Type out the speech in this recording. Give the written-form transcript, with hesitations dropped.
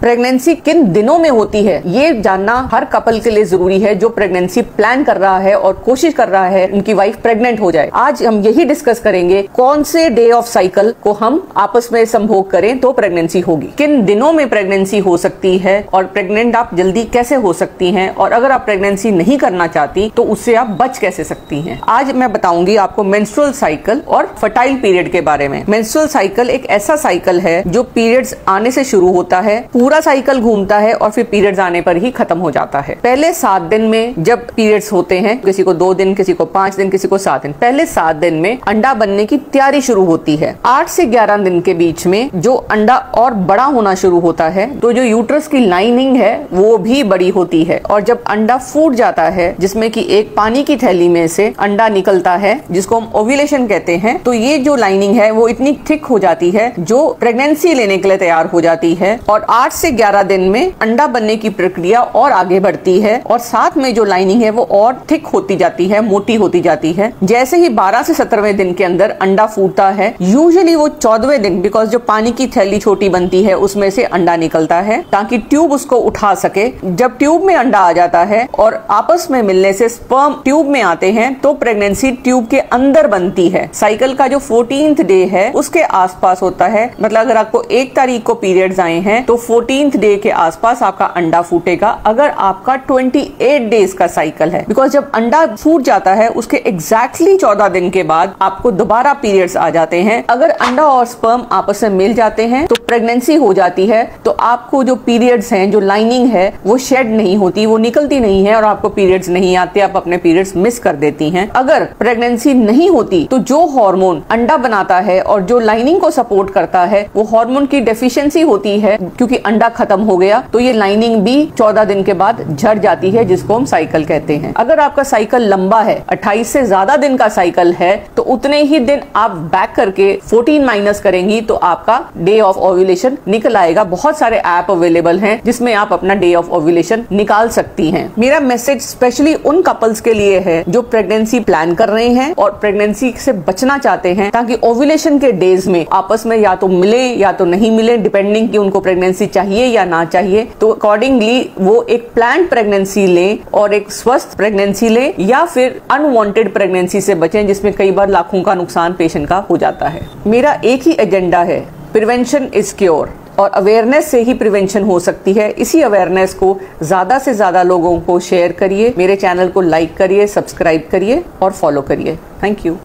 Pregnancy किन दिनों में होती है ये जानना हर कपल के लिए जरूरी है जो प्रेगनेंसी प्लान कर रहा है और कोशिश कर रहा है उनकी वाइफ प्रेग्नेंट हो जाए। आज हम यही डिस्कस करेंगे कौन से डे ऑफ साइकिल को हम आपस में संभोग करें तो प्रेगनेंसी होगी, किन दिनों में प्रेगनेंसी हो सकती है और प्रेग्नेंट आप जल्दी कैसे हो सकती हैं, और अगर आप प्रेगनेंसी नहीं करना चाहती तो उससे आप बच कैसे सकती हैं। आज मैं बताऊंगी आपको मेंस्ट्रुअल साइकिल और फर्टाइल पीरियड के बारे में। मेंस्ट्रुअल साइकिल एक ऐसा साइकिल है जो पीरियड्स आने से शुरू होता है, पूरा साइकिल घूमता है और फिर पीरियड्स आने पर ही खत्म हो जाता है। पहले 7 दिन में जब पीरियड्स होते हैं, किसी को 2 दिन, किसी को 5 दिन, किसी को 7 दिन, पहले 7 दिन में अंडा बनने की तैयारी शुरू होती है। 8 से 11 दिन के बीच में जो अंडा और बड़ा होना शुरू होता है तो जो यूट्रस की लाइनिंग है वो भी बड़ी होती है, और जब अंडा फूट जाता है जिसमें कि एक पानी की थैली में से अंडा निकलता है जिसको हम ओव्यूलेशन कहते हैं, तो ये जो लाइनिंग है वो इतनी थिक हो जाती है जो प्रेगनेंसी लेने के लिए तैयार हो जाती है। और 8 से 11 दिन में अंडा बनने की प्रक्रिया और आगे बढ़ती है और साथ में जो लाइनिंग है वो और थिक होती जाती है, मोटी होती जाती है। जैसे ही 12 से 17वें दिन के अंदर अंडा फूटता है, यूजुअली वो 14वें दिन, बिकॉज जो पानी की थैली छोटी बनती है उसमें से अंडा निकलता है ताकि ट्यूब उसको उठा सके। जब ट्यूब में अंडा आ जाता है और आपस में मिलने से स्पर्म ट्यूब में आते हैं तो प्रेगनेंसी ट्यूब के अंदर बनती है। साइकिल का जो 14th डे है उसके आसपास होता है, मतलब अगर आपको 1 तारीख को पीरियड्स आए हैं तो 14th डे के आसपास आपका अंडा फूटेगा। अगर आपका 28 डेज का साइकिल है, बिकॉज जब अंडा फूट जाता है उसके एग्जैक्टली 14 दिन के बाद आपको दोबारा पीरियड्स आ जाते हैं। अगर अंडा और स्पर्म आपस में मिल जाते हैं तो प्रेगनेंसी हो जाती है, तो आपको जो पीरियड्स हैं, जो लाइनिंग है वो शेड नहीं होती, वो निकलती नहीं है और आपको पीरियड्स नहीं आते, आप अपने पीरियड्स मिस कर देती हैं। अगर प्रेगनेंसी नहीं होती तो जो हार्मोन अंडा बनाता है और जो लाइनिंग को सपोर्ट करता है वो हार्मोन की डेफिशिएंसी होती है, क्योंकि अंडा खत्म हो गया तो ये लाइनिंग भी 14 दिन के बाद झड़ जाती है, जिसको हम साइकिल कहते हैं। अगर आपका साइकिल लंबा है, 28 से ज्यादा दिन का साइकिल है, तो उतने ही दिन आप बैक करके 14 माइनस करेंगी तो आपका डे ऑफ ओव्यूलेशन निकल आएगा। बहुत सारे ऐप अवेलेबल हैं जिसमें आप अपना डे ऑफ ओव्यूलेशन निकाल सकती हैं। मेरा मैसेज स्पेशली उन कपल्स के लिए है जो प्रेगनेंसी प्लान कर रहे हैं और प्रेगनेंसी से बचना चाहते हैं, ताकि ओव्यूलेशन के डेज में आपस में या तो मिले या तो नहीं मिले, डिपेंडिंग कि उनको प्रेगनेंसी चाहिए या ना चाहिए। तो अकॉर्डिंगली वो एक प्लान्ड प्रेगनेंसी लें और एक स्वस्थ प्रेगनेंसी लें, या फिर अनवांटेड प्रेगनेंसी से बचें जिसमें कई बार लाखों का नुकसान पेशेंट का हो जाता है। मेरा एक ही एजेंडा है, प्रिवेंशन इज क्योर, और अवेयरनेस से ही प्रिवेंशन हो सकती है। इसी अवेयरनेस को ज्यादा से ज्यादा लोगों को शेयर करिए, मेरे चैनल को लाइक करिए, सब्सक्राइब करिए और फॉलो करिए। Thank you.